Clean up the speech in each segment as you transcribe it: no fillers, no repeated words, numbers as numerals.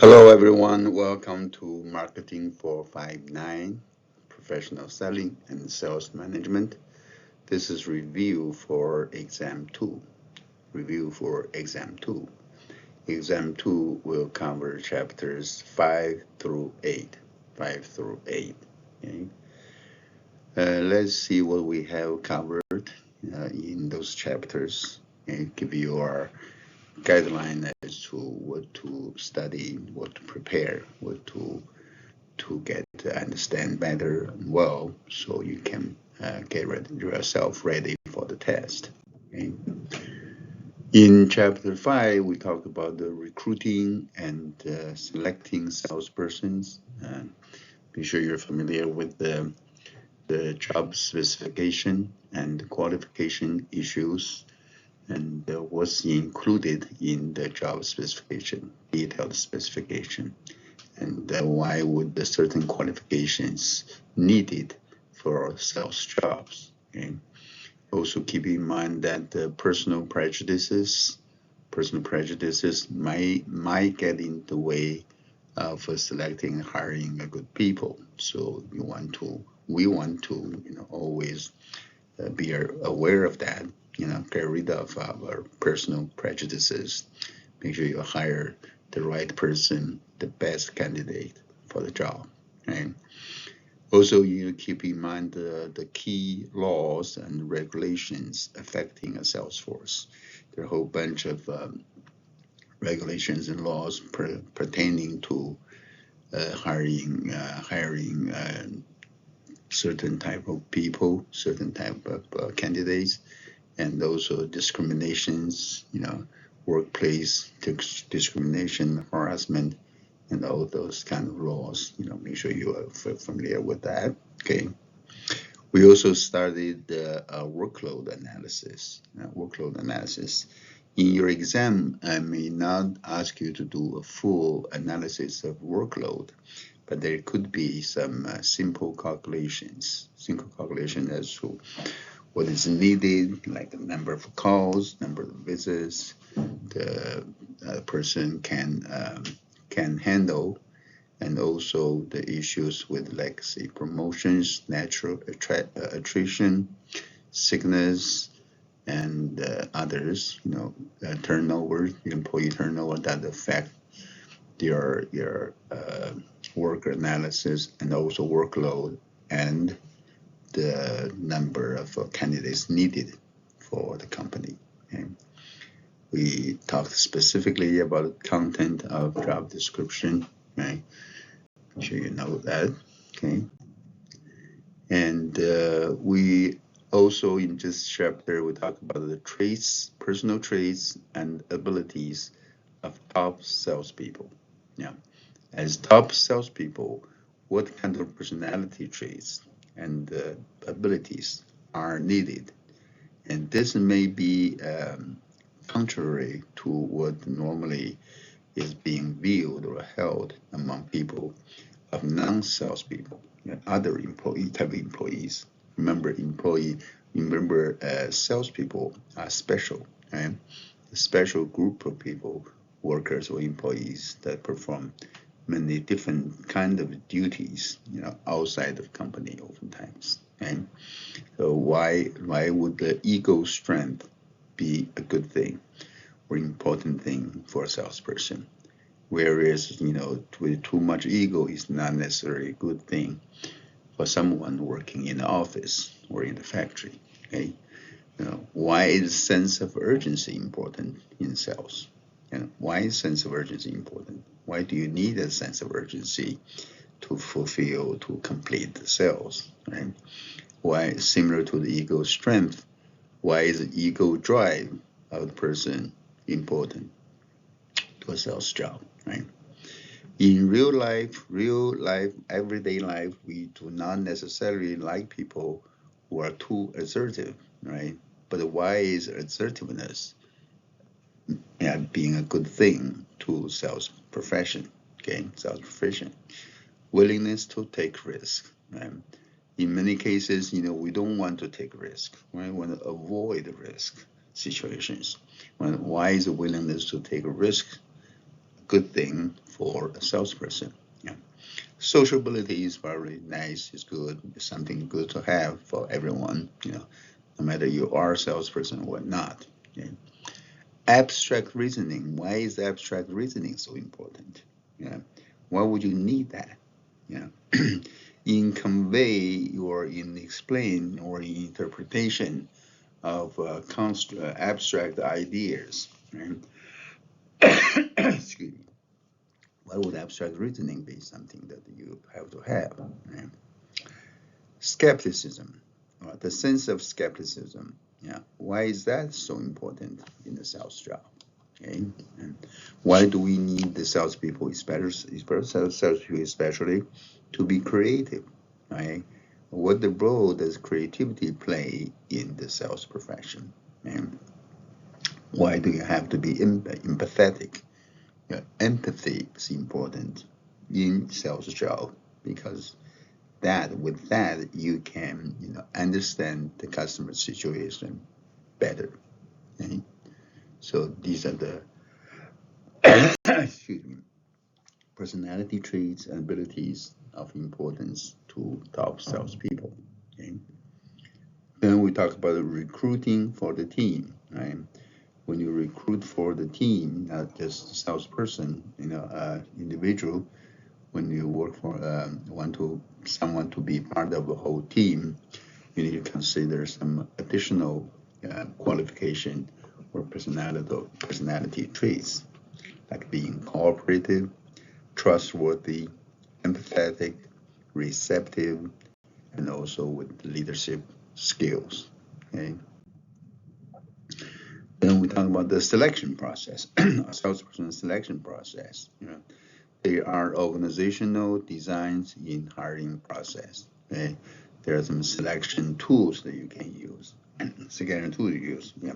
Hello, everyone. Welcome to Marketing 459, Professional Selling and Sales Management. This is review for Exam 2. Review for Exam 2. Exam 2 will cover chapters 5 through 8. 5 through 8. Okay? Let's see what we have covered in those chapters and give you our guideline as to what to study, what to prepare, what to get to understand better and well, so you can get yourself ready for the test. Okay? In chapter 5, we talk about the recruiting and selecting salespersons. Be sure you're familiar with the job specification and qualification issues and what's included in the job specification, detailed specification, and why would the certain qualifications needed for sales jobs. Okay? Also keep in mind that personal prejudices might get in the way of selecting and hiring a good people. So we want to always be aware of that. Get rid of our personal prejudices. Make sure you hire the right person, the best candidate for the job. Right? Also, you keep in mind the key laws and regulations affecting a sales force. There are a whole bunch of regulations and laws pertaining to hiring certain type of people, certain type of candidates, and also discriminations, workplace discrimination, harassment, and all those kind of laws. Make sure you are familiar with that. Okay. We also started the workload analysis. Workload analysis. In your exam, I may not ask you to do a full analysis of workload, but there could be some simple calculations as to what is needed, like the number of calls, number of visits the person can handle, and also the issues with, like, say, promotions, natural attrition, sickness, and others. Turnover, employee turnover that affect your work analysis, and also workload and the number of candidates needed for the company. Okay? We talked specifically about the content of job description. Right? Make sure you know that. Okay. And we also, in this chapter, we talk about the traits, personal traits and abilities of top salespeople. Yeah. As top salespeople, what kind of personality traits and abilities are needed? And this may be contrary to what normally is being viewed or held among people of non-salespeople, other type of employees. Remember, salespeople are special, right? A special group of people, workers or employees that perform many different kind of duties, outside of company oftentimes. Okay? So why would the ego strength be a good thing or important thing for a salesperson? Whereas, with too much ego is not necessarily a good thing for someone working in the office or in the factory. Okay? Why is sense of urgency important in sales? Why is sense of urgency important? Why do you need a sense of urgency to complete the sales? Right? Why, similar to the ego strength, why is the ego drive of the person important to a sales job? Right? In real life, everyday life, we do not necessarily like people who are too assertive, right? But why is assertiveness being a good thing to sales profession? Okay, sales profession, willingness to take risk. Right? In many cases, we don't want to take risk. Right? We want to avoid risk situations. Why is the willingness to take a risk a good thing for a salesperson. Yeah. Sociability is very nice, it's good, it's something good to have for everyone, no matter you are a salesperson or not. Okay. Abstract reasoning. Why is abstract reasoning so important? Yeah. Why would you need that? Yeah. In convey or in explain or in interpretation of abstract ideas. Right? Excuse me. Why would abstract reasoning be something that you have to have? Right? Skepticism, the sense of skepticism. Yeah. Why is that so important in the sales job? Okay. And why do we need the salespeople, especially, to be creative? Right? What the role does creativity play in the sales profession? And why do you have to be empathetic? Yeah, empathy is important in sales job because with that you can understand the customer situation better. Okay? So these are the excuse me, personality traits and abilities of importance to top salespeople. Okay? Then we talk about recruiting for the team. Right? When you recruit for the team, not just a salesperson, individual. When you work for someone to be part of a whole team, you need to consider some additional qualification or personality traits, like being cooperative, trustworthy, empathetic, receptive, and also with leadership skills. Okay. Then we talk about the selection process, a salesperson selection process. There are organizational designs in hiring process. Okay? There are some selection tools that you can use. Selection tools you use. Yeah.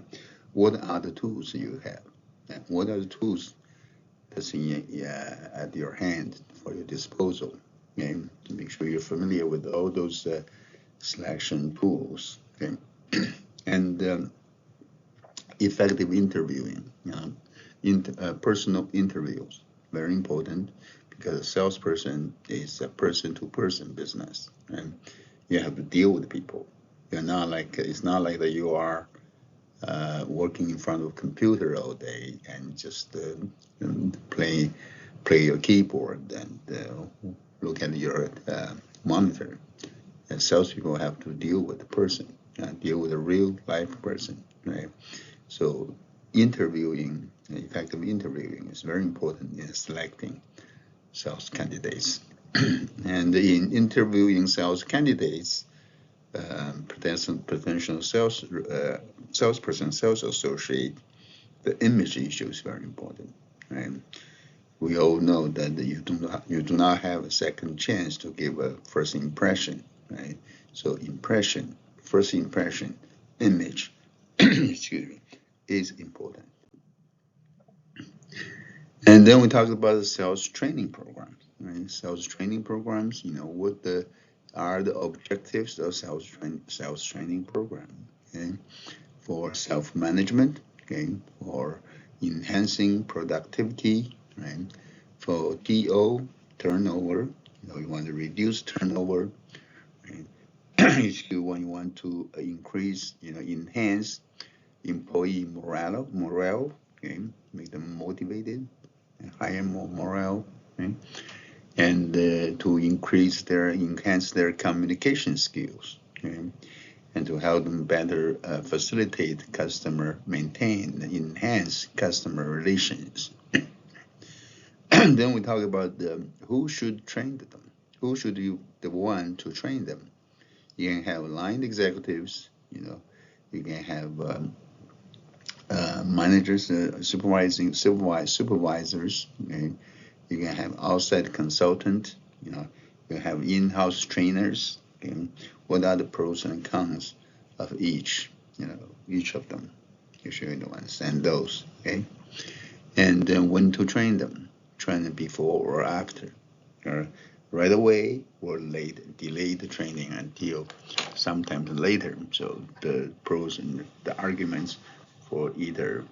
What are the tools you have? Yeah. What are the tools that's at your hand for your disposal? Okay? To make sure you're familiar with all those selection tools. Okay? And effective interviewing, personal interviews, very important because a salesperson is a person-to-person business, and you have to deal with people. It's not like that you are working in front of a computer all day and just play your keyboard and look at your monitor. And salespeople have to deal with the person, deal with a real life person, right? So effective interviewing is very important in selecting sales candidates. And in interviewing sales candidates, potential salesperson, sales associate, the image issue is very important. Right? We all know that you do not have a second chance to give a first impression. Right? So first impression, image, excuse me, is important. And then we talked about the sales training programs. Right? Sales training programs, what are the objectives of sales training program? Okay? For self-management, okay? For enhancing productivity, right? For TO, turnover, you want to reduce turnover, right? When you want to increase, enhance employee morale, okay? Make them motivated, and higher more morale, okay? And to enhance their communication skills, okay? And to help them better facilitate maintain, enhance customer relations. Then we talk about who should train them. Who should be the one to train them? You can have line executives, you can have managers, supervisors. Okay? You can have outside consultant. You can have in-house trainers. Okay? What are the pros and cons of each of them? You should understand those. Okay, and then when to train them before or after, or right away or late, delay the training until sometime later. So the pros and the arguments for either,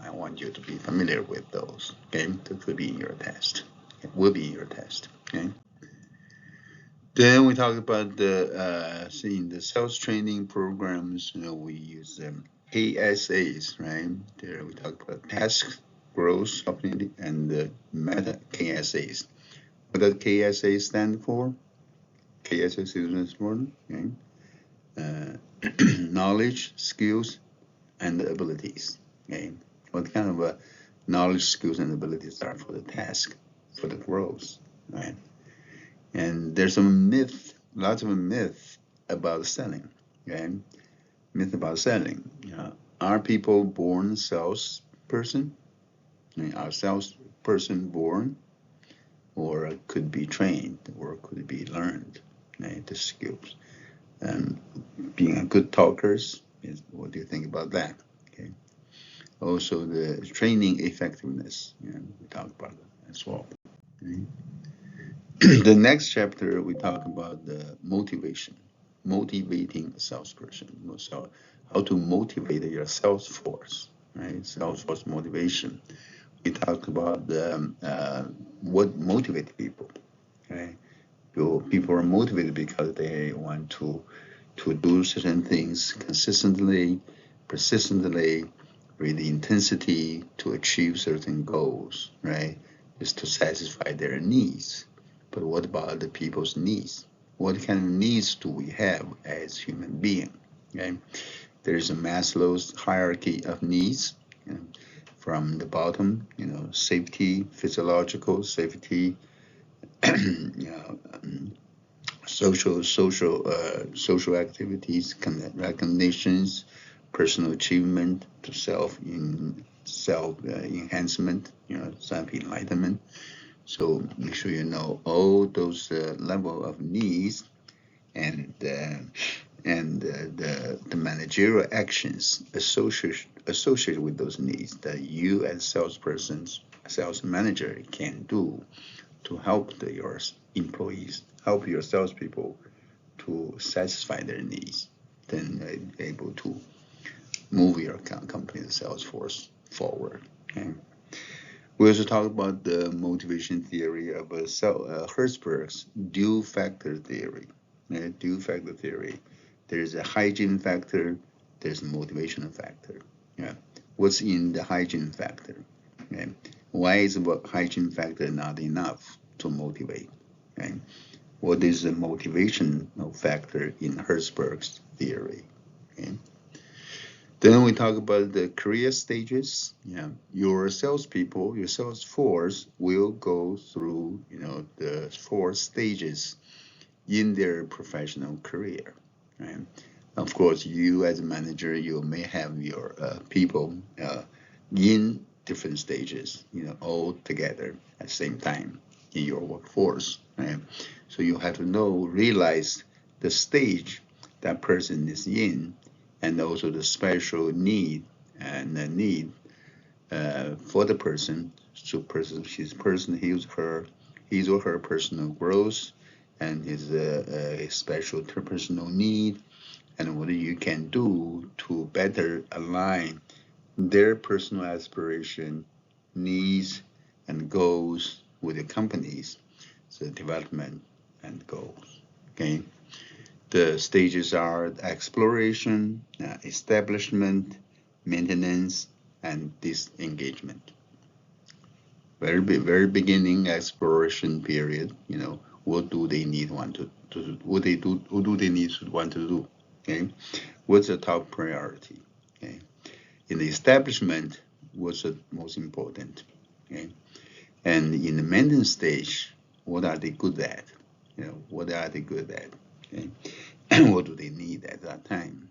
I want you to be familiar with those. Okay, that could be in your test. will be your test. Okay. Then we talk about the in the sales training programs. We use KSAs, right? There we talk about task, growth, opportunity, and the meta KSAs. What does KSA stand for? KSA stands for okay? Knowledge, skills, and abilities. Okay, what kind of knowledge, skills, and abilities are for the task, for the growth, right? And there's some myth, lots of myth about selling. Okay, myth about selling. Are people born salesperson? I mean, are salesperson born, or could be trained, or could be learned? Right? The skills. And being a good talkers is, what do you think about that? Okay. Also, the training effectiveness. We talk about that as well. Okay. The next chapter we talk about the motivation, motivating a salesperson. So how to motivate your sales force, right? Sales force motivation. We talk about what motivates people. Okay, people are motivated because they want to do certain things consistently, persistently, with the intensity to achieve certain goals, right? Just to satisfy their needs. But what about other people's needs? What kind of needs do we have as human beings? Okay? There's a Maslow's hierarchy of needs. From the bottom, safety, physiological safety, you know, social activities, recognitions, personal achievement, to self enhancement, self enlightenment. So make sure you know all those level of needs and the managerial actions associated with those needs that you as salespersons, sales manager can do to help your employees, help your salespeople to satisfy their needs, then able to move your company's sales force forward. Okay. We also talk about the motivation theory of Hertzberg's due factor theory. Due factor theory. There's a hygiene factor. There's a motivational factor. Yeah. What's in the hygiene factor? Okay. Why is the hygiene factor not enough to motivate? Okay. What is the motivational factor in Hertzberg's theory? Okay. Then we talk about the career stages. Your salespeople, your sales force will go through, the 4 stages in their professional career. Right? Of course, you as a manager, you may have your people in different stages, all together at the same time in your workforce. Right? So you have to realize the stage that person is in, and also the special need and the need for the person, so his or her personal growth and his special personal need, and what you can do to better align their personal aspiration, needs, and goals with the company's development and goals. Okay. The stages are exploration, establishment, maintenance, and disengagement. Very beginning exploration period. What do they need want to what they do? What do they need to want to do? Okay, what's the top priority? Okay, in the establishment, what's the most important? Okay, and in the maintenance stage, what are they good at? What are they good at? Okay. What do they need at that time?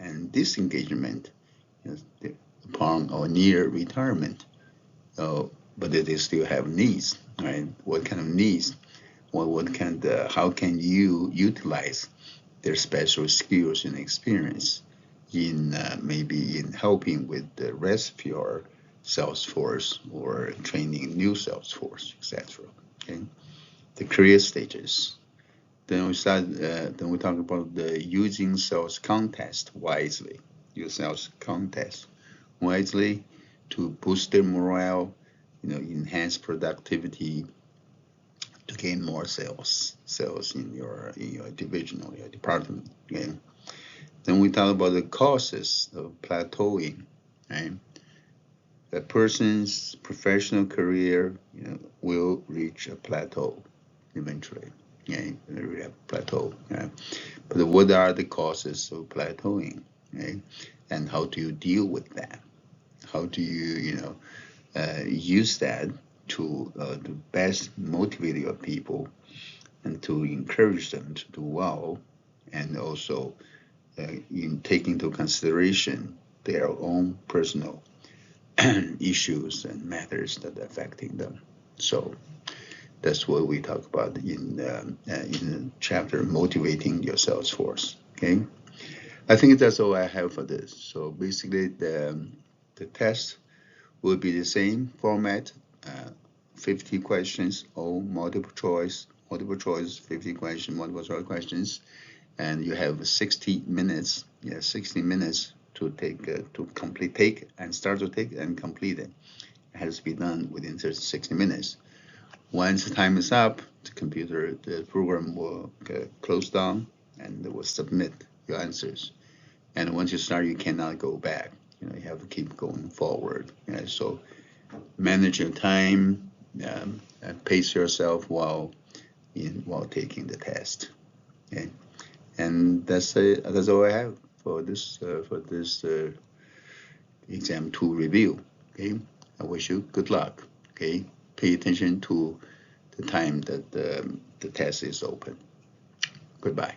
And disengagement is upon or near retirement, but they still have needs, right? What kind of needs? How can you utilize their special skills and experience in maybe in helping with the rest of your sales force or training new sales force, etc. Okay, the career stages. Then we talk about the using sales contest wisely. Use sales contest wisely to boost their morale, enhance productivity, to gain more sales in your division or your department. Okay. Then we talk about the causes of plateauing. Right. A person's professional career, will reach a plateau eventually. Okay, we have plateau. Yeah. But what are the causes of plateauing? Okay, and how do you deal with that? How do you use that to best motivate your people and to encourage them to do well, and also in taking into consideration their own personal issues and matters that are affecting them. So that's what we talk about in the chapter motivating your sales force. Okay, I think that's all I have for this. So basically, the test will be the same format, 50 questions, all multiple choice, 50 questions, multiple choice questions, and you have 60 minutes. Yeah, 60 minutes to take and start to take and complete it. It has to be done within 60 minutes. Once the time is up, the program will close down and it will submit your answers. And once you start, you cannot go back. You have to keep going forward. So manage your time, and pace yourself while taking the test. Okay, and that's all I have for this exam 2 review. Okay, I wish you good luck. Okay, pay attention to the time that the test is open. Goodbye.